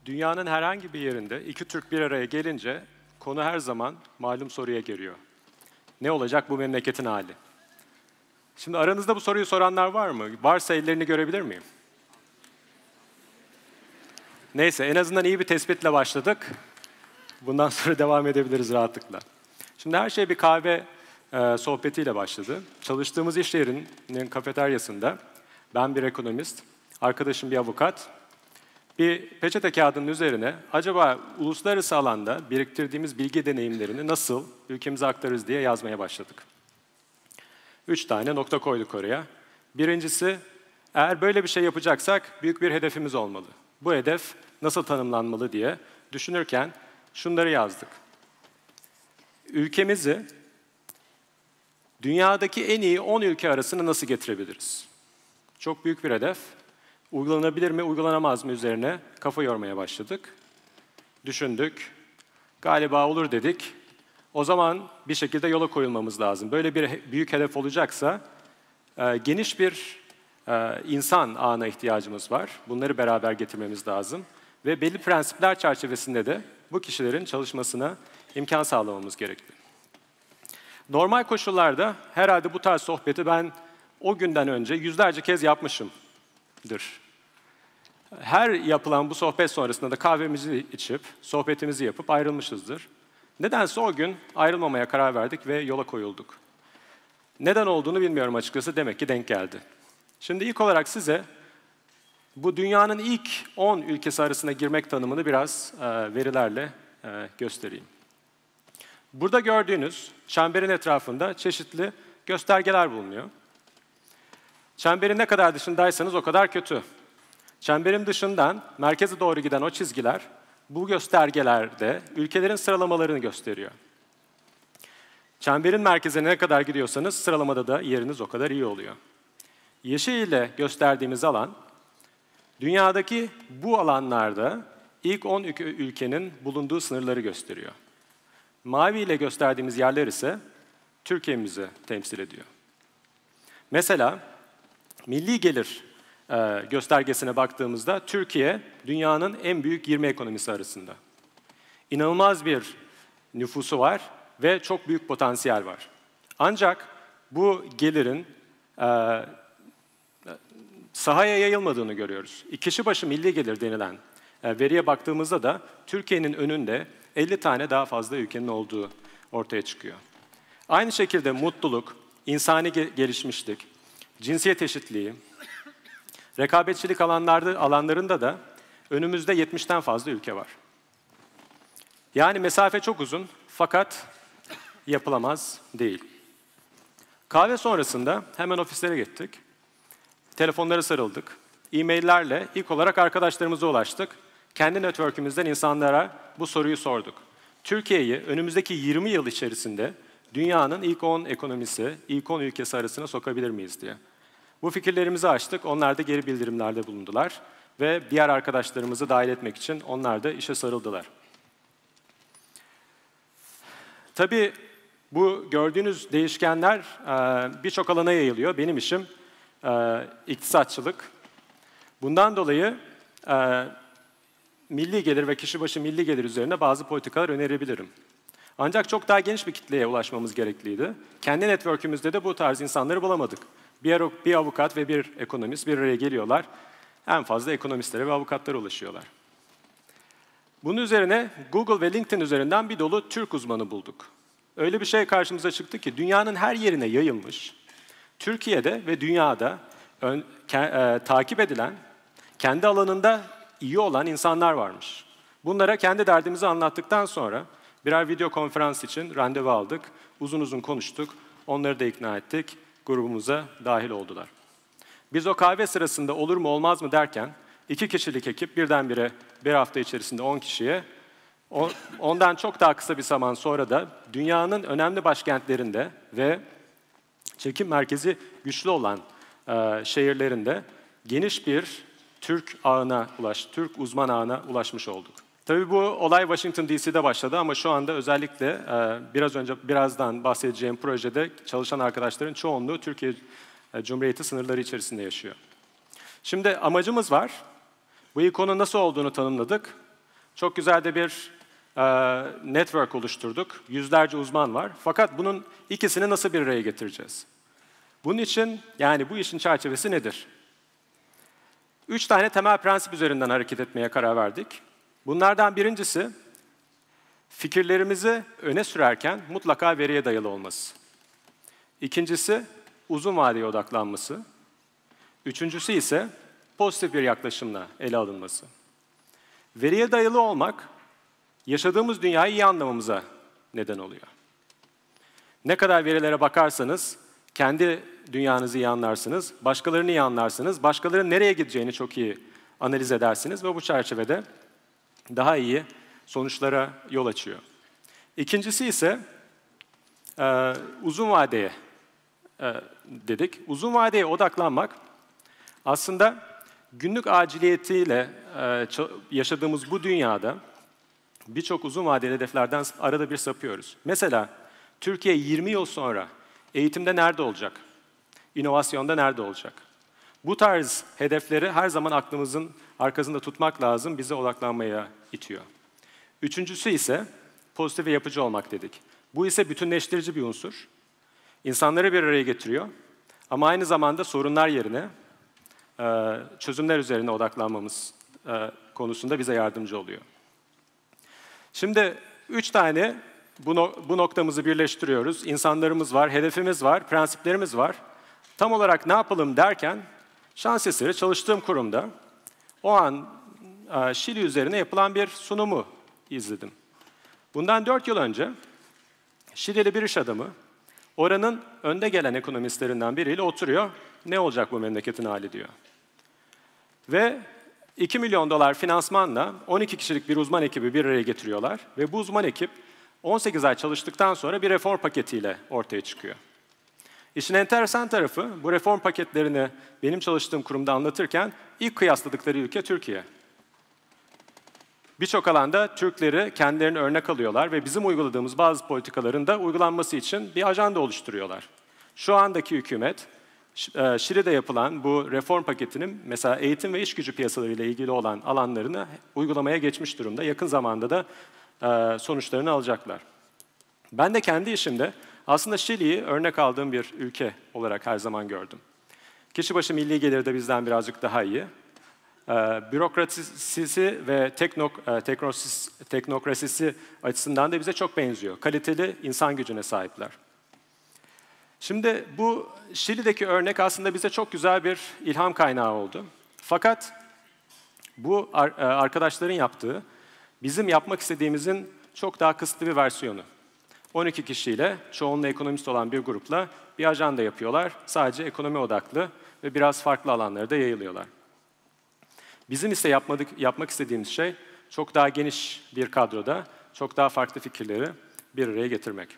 Dünyanın herhangi bir yerinde iki Türk bir araya gelince konu her zaman malum soruya geliyor. Ne olacak bu memleketin hali? Şimdi aranızda bu soruyu soranlar var mı? Varsa ellerini görebilir miyim? Neyse, en azından iyi bir tespitle başladık. Bundan sonra devam edebiliriz rahatlıkla. Şimdi her şey bir kahve sohbetiyle başladı. Çalıştığımız iş yerinin kafeteryasında ben bir ekonomist, arkadaşım bir avukat, bir peçete kağıdının üzerine acaba uluslararası alanda biriktirdiğimiz bilgi deneyimlerini nasıl ülkemize aktarırız diye yazmaya başladık. 3 tane nokta koyduk oraya. Birincisi, eğer böyle bir şey yapacaksak büyük bir hedefimiz olmalı. Bu hedef nasıl tanımlanmalı diye düşünürken şunları yazdık. Ülkemizi dünyadaki en iyi 10 ülke arasına nasıl getirebiliriz? Çok büyük bir hedef. Uygulanabilir mi, uygulanamaz mı üzerine kafa yormaya başladık. Düşündük. Galiba olur dedik. O zaman bir şekilde yola koyulmamız lazım. Böyle bir büyük hedef olacaksa geniş bir insan ağına ihtiyacımız var. Bunları beraber getirmemiz lazım. Ve belli prensipler çerçevesinde de bu kişilerin çalışmasına imkan sağlamamız gerekli. Normal koşullarda herhalde bu tarz sohbeti ben o günden önce yüzlerce kez yapmışımdır. Her yapılan bu sohbet sonrasında da kahvemizi içip, sohbetimizi yapıp ayrılmışızdır. Nedense o gün ayrılmamaya karar verdik ve yola koyulduk. Neden olduğunu bilmiyorum açıkçası, demek ki denk geldi. Şimdi ilk olarak size bu dünyanın ilk 10 ülkesi arasına girmek tanımını biraz verilerle göstereyim. Burada gördüğünüz çemberin etrafında çeşitli göstergeler bulunuyor. Çemberin ne kadar dışındaysanız o kadar kötü. Çemberin dışından merkeze doğru giden o çizgiler bu göstergelerde ülkelerin sıralamalarını gösteriyor. Çemberin merkezine ne kadar gidiyorsanız sıralamada da yeriniz o kadar iyi oluyor. Yeşil ile gösterdiğimiz alan, dünyadaki bu alanlarda ilk 10 ülkenin bulunduğu sınırları gösteriyor. Mavi ile gösterdiğimiz yerler ise Türkiye'mizi temsil ediyor. Mesela milli gelir göstergesine baktığımızda Türkiye dünyanın en büyük 20 ekonomisi arasında. İnanılmaz bir nüfusu var ve çok büyük potansiyel var. Ancak bu gelirin sahaya yayılmadığını görüyoruz. Kişi başı milli gelir denilen veriye baktığımızda da Türkiye'nin önünde 50 tane daha fazla ülkenin olduğu ortaya çıkıyor. Aynı şekilde mutluluk, insani gelişmişlik, cinsiyet eşitliği, rekabetçilik alanlarında da önümüzde 70'ten fazla ülke var. Yani mesafe çok uzun fakat yapılamaz değil. Kahve sonrasında hemen ofislere gittik. Telefonlara sarıldık. E-maillerle ilk olarak arkadaşlarımıza ulaştık. Kendi network'ümüzden insanlara bu soruyu sorduk. Türkiye'yi önümüzdeki 20 yıl içerisinde dünyanın ilk 10 ekonomisi, ilk 10 ülkesi arasına sokabilir miyiz diye. Bu fikirlerimizi açtık. Onlar da geri bildirimlerde bulundular. Ve diğer arkadaşlarımızı dahil etmek için onlar da işe sarıldılar. Tabii bu gördüğünüz değişkenler birçok alana yayılıyor. Benim işim iktisatçılık. Bundan dolayı milli gelir ve kişi başı milli gelir üzerine bazı politikalar önerebilirim. Ancak çok daha geniş bir kitleye ulaşmamız gerekliydi. Kendi network'ümüzde de bu tarz insanları bulamadık. Bir avukat ve bir ekonomist bir araya geliyorlar. En fazla ekonomistlere ve avukatlara ulaşıyorlar. Bunun üzerine Google ve LinkedIn üzerinden bir dolu Türk uzmanı bulduk. Öyle bir şey karşımıza çıktı ki dünyanın her yerine yayılmış, Türkiye'de ve dünyada takip edilen, kendi alanında iyi olan insanlar varmış. Bunlara kendi derdimizi anlattıktan sonra birer video konferans için randevu aldık, uzun uzun konuştuk, onları da ikna ettik, grubumuza dahil oldular. Biz o kahve sırasında olur mu olmaz mı derken 2 kişilik ekip birdenbire bir hafta içerisinde 10 kişiye, ondan çok daha kısa bir zaman sonra da dünyanın önemli başkentlerinde ve çekim merkezi güçlü olan şehirlerinde geniş bir Türk uzman ağına ulaşmış olduk. Tabii bu olay Washington DC'de başladı ama şu anda özellikle birazdan bahsedeceğim projede çalışan arkadaşların çoğunluğu Türkiye Cumhuriyeti sınırları içerisinde yaşıyor. Şimdi amacımız var. Bu ikonun nasıl olduğunu tanımladık. Çok güzel de bir network oluşturduk. Yüzlerce uzman var. Fakat bunun ikisini nasıl bir araya getireceğiz? Bunun için, yani bu işin çerçevesi nedir? 3 tane temel prensip üzerinden hareket etmeye karar verdik. Bunlardan birincisi, fikirlerimizi öne sürerken mutlaka veriye dayalı olması. İkincisi, uzun vadeye odaklanması. Üçüncüsü ise pozitif bir yaklaşımla ele alınması. Veriye dayalı olmak, yaşadığımız dünyayı iyi anlamamıza neden oluyor. Ne kadar verilere bakarsanız, kendi dünyanızı iyi anlarsınız, başkalarını iyi anlarsınız, başkalarının nereye gideceğini çok iyi analiz edersiniz ve bu çerçevede daha iyi sonuçlara yol açıyor. İkincisi ise uzun vadeye dedik. Uzun vadeye odaklanmak aslında günlük aciliyetiyle yaşadığımız bu dünyada birçok uzun vadeli hedeflerden arada bir sapıyoruz. Mesela Türkiye 20 yıl sonra eğitimde nerede olacak? İnovasyonda nerede olacak? Bu tarz hedefleri her zaman aklımızın arkasında tutmak lazım, bize odaklanmaya itiyor. Üçüncüsü ise pozitif ve yapıcı olmak dedik. Bu ise bütünleştirici bir unsur. İnsanları bir araya getiriyor ama aynı zamanda sorunlar yerine çözümler üzerine odaklanmamız konusunda bize yardımcı oluyor. Şimdi 3 tane bu noktamızı birleştiriyoruz. İnsanlarımız var, hedefimiz var, prensiplerimiz var. Tam olarak ne yapalım derken şans eseri çalıştığım kurumda o an Şili üzerine yapılan bir sunumu izledim. Bundan 4 yıl önce Şilili bir iş adamı oranın önde gelen ekonomistlerinden biriyle oturuyor. Ne olacak bu memleketin hali diyor. Ve 2 milyon dolar finansmanla 12 kişilik bir uzman ekibi bir araya getiriyorlar. Ve bu uzman ekip 18 ay çalıştıktan sonra bir reform paketiyle ortaya çıkıyor. İşin enteresan tarafı, bu reform paketlerini benim çalıştığım kurumda anlatırken ilk kıyasladıkları ülke Türkiye. Birçok alanda Türkleri kendilerine örnek alıyorlar ve bizim uyguladığımız bazı politikaların da uygulanması için bir ajanda oluşturuyorlar. Şu andaki hükümet, Şili'de yapılan bu reform paketinin mesela eğitim ve iş gücü piyasalarıyla ilgili olan alanlarını uygulamaya geçmiş durumda. Yakın zamanda da sonuçlarını alacaklar. Ben de kendi işimde aslında Şili'yi örnek aldığım bir ülke olarak her zaman gördüm. Kişi başı milli geliri de bizden birazcık daha iyi. Bürokrasisi ve teknokrasisi açısından da bize çok benziyor. Kaliteli insan gücüne sahipler. Şimdi bu Şili'deki örnek aslında bize çok güzel bir ilham kaynağı oldu. Fakat bu arkadaşların yaptığı bizim yapmak istediğimizin çok daha kısıtlı bir versiyonu. 12 kişiyle, çoğunluğu ekonomist olan bir grupla bir ajanda yapıyorlar. Sadece ekonomi odaklı ve biraz farklı alanlara da yayılıyorlar. Bizim ise yapmak istediğimiz şey çok daha geniş bir kadroda, çok daha farklı fikirleri bir araya getirmek.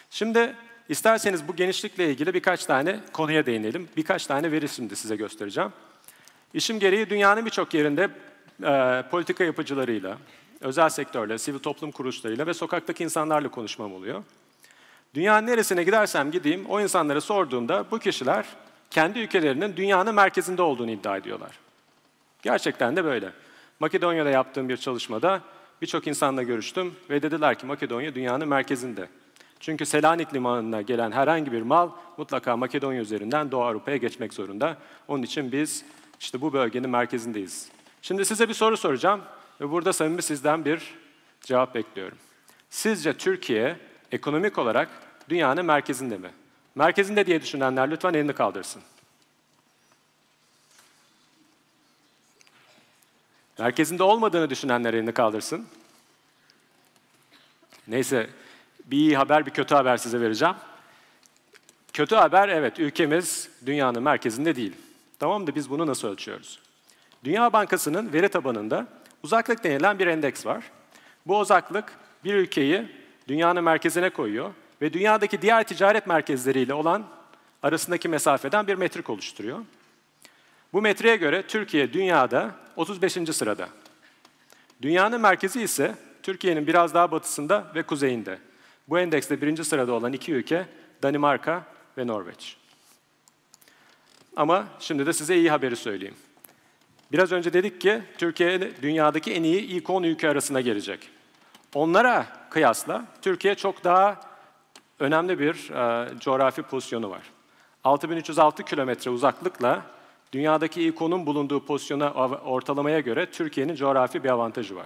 Şimdi isterseniz bu genişlikle ilgili birkaç tane konuya değinelim. Birkaç tane veri şimdi size göstereceğim. İşim gereği dünyanın birçok yerinde politika yapıcılarıyla, özel sektörle, sivil toplum kuruluşlarıyla ve sokaktaki insanlarla konuşmam oluyor. Dünyanın neresine gidersem gideyim, o insanlara sorduğumda bu kişiler kendi ülkelerinin dünyanın merkezinde olduğunu iddia ediyorlar. Gerçekten de böyle. Makedonya'da yaptığım bir çalışmada birçok insanla görüştüm ve dediler ki Makedonya dünyanın merkezinde. Çünkü Selanik limanına gelen herhangi bir mal mutlaka Makedonya üzerinden Doğu Avrupa'ya geçmek zorunda. Onun için biz işte bu bölgenin merkezindeyiz. Şimdi size bir soru soracağım ve burada samimi sizden bir cevap bekliyorum. Sizce Türkiye ekonomik olarak dünyanın merkezinde mi? Merkezinde diye düşünenler lütfen elini kaldırsın. Merkezinde olmadığını düşünenler elini kaldırsın. Neyse, bir iyi haber, bir kötü haber size vereceğim. Kötü haber, evet, ülkemiz dünyanın merkezinde değil. Tamam da biz bunu nasıl ölçüyoruz? Dünya Bankası'nın veri tabanında uzaklık denilen bir endeks var. Bu uzaklık bir ülkeyi dünyanın merkezine koyuyor ve dünyadaki diğer ticaret merkezleriyle olan arasındaki mesafeden bir metrik oluşturuyor. Bu metriğe göre Türkiye dünyada 35. sırada. Dünyanın merkezi ise Türkiye'nin biraz daha batısında ve kuzeyinde. Bu endekste 1. sırada olan 2 ülke Danimarka ve Norveç. Ama şimdi de size iyi haberi söyleyeyim. Biraz önce dedik ki Türkiye dünyadaki en iyi ilk 10 ülke arasına gelecek. Onlara kıyasla Türkiye çok daha önemli bir coğrafi pozisyonu var. 6306 kilometre uzaklıkla dünyadaki ilk 10'un bulunduğu pozisyona ortalamaya göre Türkiye'nin coğrafi bir avantajı var.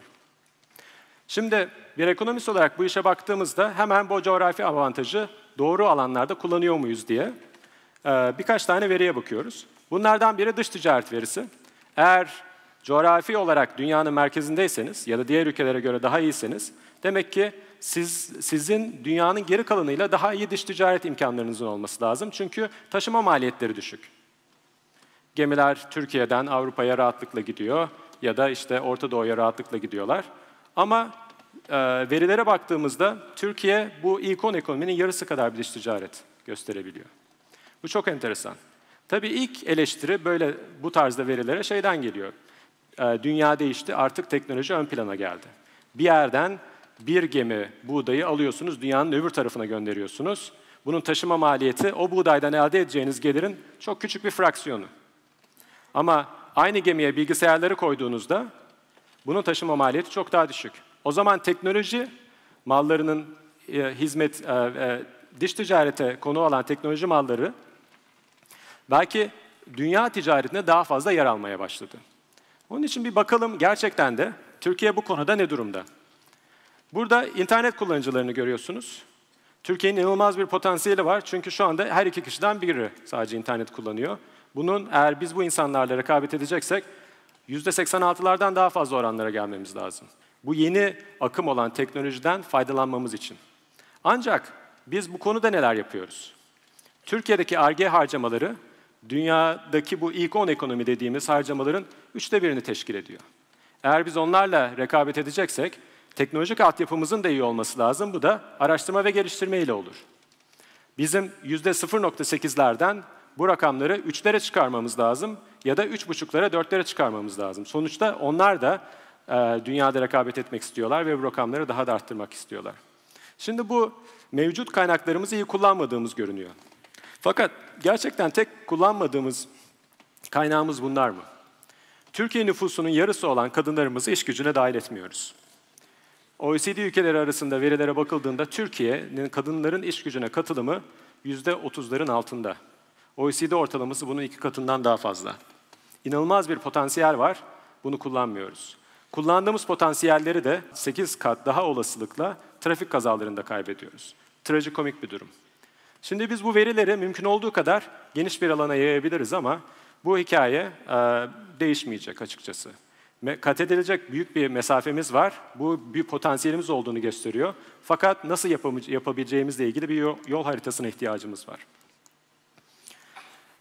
Şimdi bir ekonomist olarak bu işe baktığımızda hemen bu coğrafi avantajı doğru alanlarda kullanıyor muyuz diye birkaç tane veriye bakıyoruz. Bunlardan biri dış ticaret verisi. Eğer coğrafi olarak dünyanın merkezindeyseniz ya da diğer ülkelere göre daha iyiseniz, demek ki sizin dünyanın geri kalanıyla daha iyi dış ticaret imkanlarınızın olması lazım. Çünkü taşıma maliyetleri düşük. Gemiler Türkiye'den Avrupa'ya rahatlıkla gidiyor ya da işte Orta Doğu'ya rahatlıkla gidiyorlar. Ama verilere baktığımızda Türkiye bu ilk 10 ekonominin yarısı kadar bir dış ticaret gösterebiliyor. Bu çok enteresan. Tabii ilk eleştiri böyle bu tarzda verilere şeyden geliyor. Dünya değişti, artık teknoloji ön plana geldi. Bir yerden bir gemi buğdayı alıyorsunuz, dünyanın öbür tarafına gönderiyorsunuz. Bunun taşıma maliyeti o buğdaydan elde edeceğiniz gelirin çok küçük bir fraksiyonu. Ama aynı gemiye bilgisayarları koyduğunuzda bunun taşıma maliyeti çok daha düşük. O zaman teknoloji mallarının dış ticarete konu olan teknoloji malları belki dünya ticaretine daha fazla yer almaya başladı. Onun için bir bakalım gerçekten de Türkiye bu konuda ne durumda? Burada internet kullanıcılarını görüyorsunuz. Türkiye'nin inanılmaz bir potansiyeli var çünkü şu anda her 2 kişiden biri sadece internet kullanıyor. Bunun eğer biz bu insanlarla rekabet edeceksek %86'lardan daha fazla oranlara gelmemiz lazım. Bu yeni akım olan teknolojiden faydalanmamız için. Ancak biz bu konuda neler yapıyoruz? Türkiye'deki Ar-Ge harcamaları dünyadaki bu ilk 10 ekonomi dediğimiz harcamaların 1/3'ünü teşkil ediyor. Eğer biz onlarla rekabet edeceksek teknolojik altyapımızın da iyi olması lazım. Bu da araştırma ve geliştirme ile olur. Bizim %0.8'lerden bu rakamları 3'lere çıkarmamız lazım ya da 3,5'lara 4'lere çıkarmamız lazım. Sonuçta onlar da dünyada rekabet etmek istiyorlar ve bu rakamları daha da arttırmak istiyorlar. Şimdi bu mevcut kaynaklarımızı iyi kullanmadığımız görünüyor. Fakat gerçekten tek kullanmadığımız kaynağımız bunlar mı? Türkiye nüfusunun yarısı olan kadınlarımızı iş gücüne dahil etmiyoruz. OECD ülkeleri arasında verilere bakıldığında Türkiye'nin kadınların iş gücüne katılımı %30'ların altında. OECD ortalaması bunun 2 katından daha fazla. İnanılmaz bir potansiyel var, bunu kullanmıyoruz. Kullandığımız potansiyelleri de 8 kat daha olasılıkla trafik kazalarında kaybediyoruz. Trajikomik bir durum. Şimdi biz bu verileri mümkün olduğu kadar geniş bir alana yayabiliriz ama bu hikaye değişmeyecek açıkçası. Kat edilecek büyük bir mesafemiz var. Bu bir potansiyelimiz olduğunu gösteriyor. Fakat nasıl yapabileceğimizle ilgili bir yol haritasına ihtiyacımız var.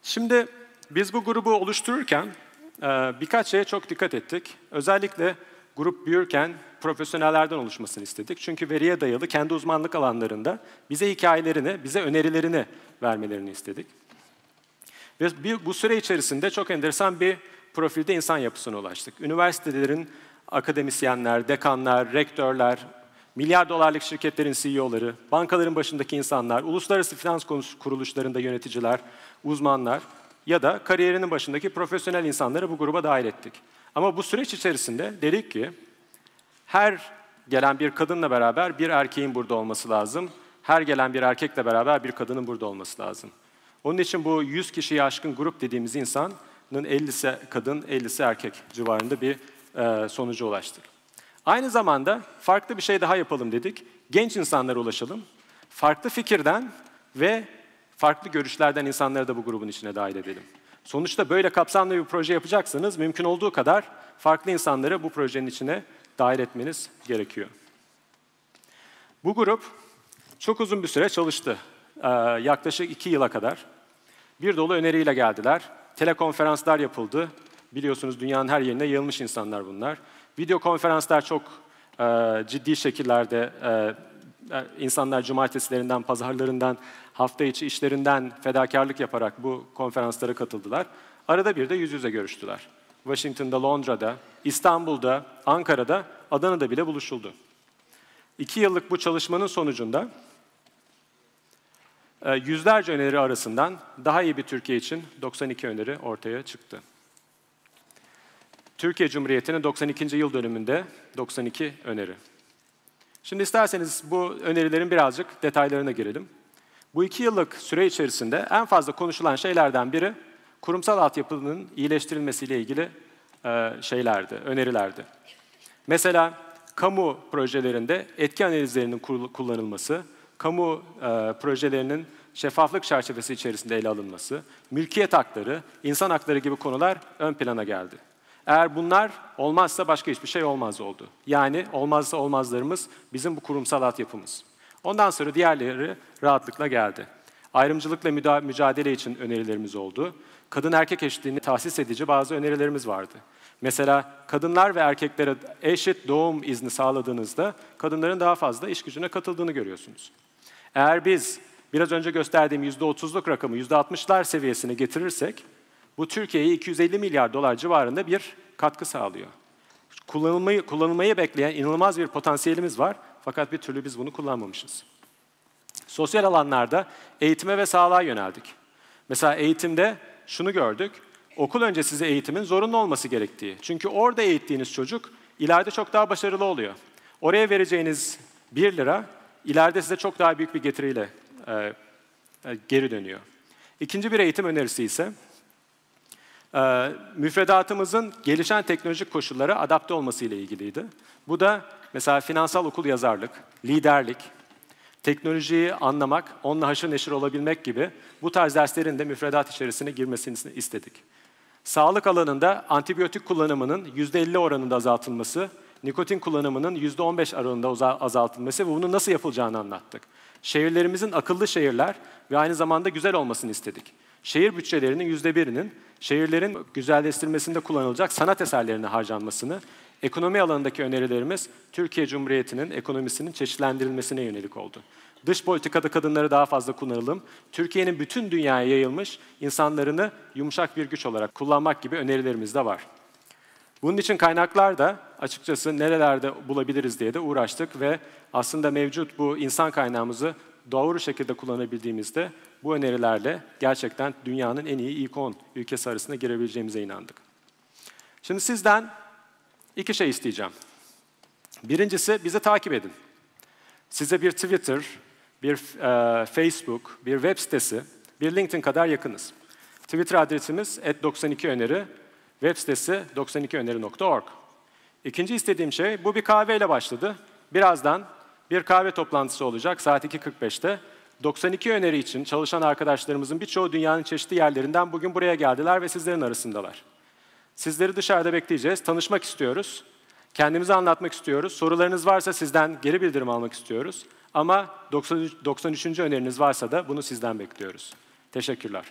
Şimdi biz bu grubu oluştururken birkaç şeye çok dikkat ettik. Özellikle grup büyürken profesyonellerden oluşmasını istedik. Çünkü veriye dayalı kendi uzmanlık alanlarında bize hikayelerini, bize önerilerini vermelerini istedik. Ve bu süre içerisinde çok enteresan bir profilde insan yapısına ulaştık. Üniversitelerin akademisyenler, dekanlar, rektörler, milyar dolarlık şirketlerin CEO'ları, bankaların başındaki insanlar, uluslararası finans kuruluşlarında yöneticiler, uzmanlar ya da kariyerinin başındaki profesyonel insanları bu gruba dahil ettik. Ama bu süreç içerisinde dedik ki her gelen bir kadınla beraber bir erkeğin burada olması lazım. Her gelen bir erkekle beraber bir kadının burada olması lazım. Onun için bu 100 kişiyi aşkın grup dediğimiz insanın 50'si kadın, 50'si erkek civarında bir sonuca ulaştık. Aynı zamanda farklı bir şey daha yapalım dedik. Genç insanlara ulaşalım. Farklı fikirden ve farklı görüşlerden insanları da bu grubun içine dahil edelim. Sonuçta böyle kapsamlı bir proje yapacaksanız mümkün olduğu kadar farklı insanları bu projenin içine dahil etmeniz gerekiyor. Bu grup çok uzun bir süre çalıştı. Yaklaşık 2 yıla kadar. Bir dolu öneriyle geldiler. Telekonferanslar yapıldı. Biliyorsunuz dünyanın her yerine yayılmış insanlar bunlar. Video konferanslar çok ciddi şekillerde insanlar cumartesilerinden, pazarlarından, hafta içi işlerinden fedakarlık yaparak bu konferanslara katıldılar. Arada bir de yüz yüze görüştüler. Washington'da, Londra'da, İstanbul'da, Ankara'da, Adana'da bile buluşuldu. 2 yıllık bu çalışmanın sonucunda yüzlerce öneri arasından daha iyi bir Türkiye için 92 öneri ortaya çıktı. Türkiye Cumhuriyeti'nin 92. yıl dönümünde 92 öneri. Şimdi isterseniz bu önerilerin birazcık detaylarına girelim. Bu 2 yıllık süre içerisinde en fazla konuşulan şeylerden biri kurumsal altyapının iyileştirilmesiyle ilgili önerilerdi. Mesela kamu projelerinde etki analizlerinin kullanılması, kamu projelerinin şeffaflık çerçevesi içerisinde ele alınması, mülkiyet hakları, insan hakları gibi konular ön plana geldi. Eğer bunlar olmazsa başka hiçbir şey olmaz oldu. Yani olmazsa olmazlarımız bizim bu kurumsal altyapımız. Ondan sonra diğerleri rahatlıkla geldi. Ayrımcılıkla mücadele için önerilerimiz oldu. Kadın erkek eşitliğini tahsis edici bazı önerilerimiz vardı. Mesela kadınlar ve erkeklere eşit doğum izni sağladığınızda kadınların daha fazla iş gücüne katıldığını görüyorsunuz. Eğer biz biraz önce gösterdiğim %30'luk rakamı %60'lar seviyesine getirirsek bu Türkiye'ye 250 milyar dolar civarında bir katkı sağlıyor. Kullanılmayı bekleyen inanılmaz bir potansiyelimiz var fakat bir türlü biz bunu kullanmamışız. Sosyal alanlarda eğitime ve sağlığa yöneldik. Mesela eğitimde şunu gördük, okul öncesi eğitimin zorunlu olması gerektiği. Çünkü orada eğittiğiniz çocuk ileride çok daha başarılı oluyor. Oraya vereceğiniz 1 lira ileride size çok daha büyük bir getiriyle geri dönüyor. İkinci bir eğitim önerisi ise müfredatımızın gelişen teknolojik koşullara adapte olması ile ilgiliydi. Bu da mesela finansal okuryazarlık, liderlik, teknolojiyi anlamak, onunla haşır neşir olabilmek gibi bu tarz derslerin de müfredat içerisine girmesini istedik. Sağlık alanında antibiyotik kullanımının %50 oranında azaltılması, nikotin kullanımının %15 oranında azaltılması ve bunun nasıl yapılacağını anlattık. Şehirlerimizin akıllı şehirler ve aynı zamanda güzel olmasını istedik. Şehir bütçelerinin %1'inin şehirlerin güzelleştirilmesinde kullanılacak sanat eserlerine harcanmasını, ekonomi alanındaki önerilerimiz Türkiye Cumhuriyeti'nin ekonomisinin çeşitlendirilmesine yönelik oldu. Dış politikada kadınları daha fazla kullanalım, Türkiye'nin bütün dünyaya yayılmış insanlarını yumuşak bir güç olarak kullanmak gibi önerilerimiz de var. Bunun için kaynaklar da açıkçası nerelerde bulabiliriz diye de uğraştık ve aslında mevcut bu insan kaynağımızı doğru şekilde kullanabildiğimizde bu önerilerle gerçekten dünyanın en iyi ilk 10 ülkesi arasına girebileceğimize inandık. Şimdi sizden 2 şey isteyeceğim. Birincisi bizi takip edin. Size bir Twitter, bir Facebook, bir web sitesi, bir LinkedIn kadar yakınız. Twitter adresimiz @92öneri, web sitesi 92öneri.org. İkinci istediğim şey, bu bir kahveyle başladı. Birazdan bir kahve toplantısı olacak saat 2.45'te. 92 öneri için çalışan arkadaşlarımızın birçoğu dünyanın çeşitli yerlerinden bugün buraya geldiler ve sizlerin arasındalar. Sizleri dışarıda bekleyeceğiz, tanışmak istiyoruz, kendimizi anlatmak istiyoruz. Sorularınız varsa sizden geri bildirim almak istiyoruz. Ama 93. öneriniz varsa da bunu sizden bekliyoruz. Teşekkürler.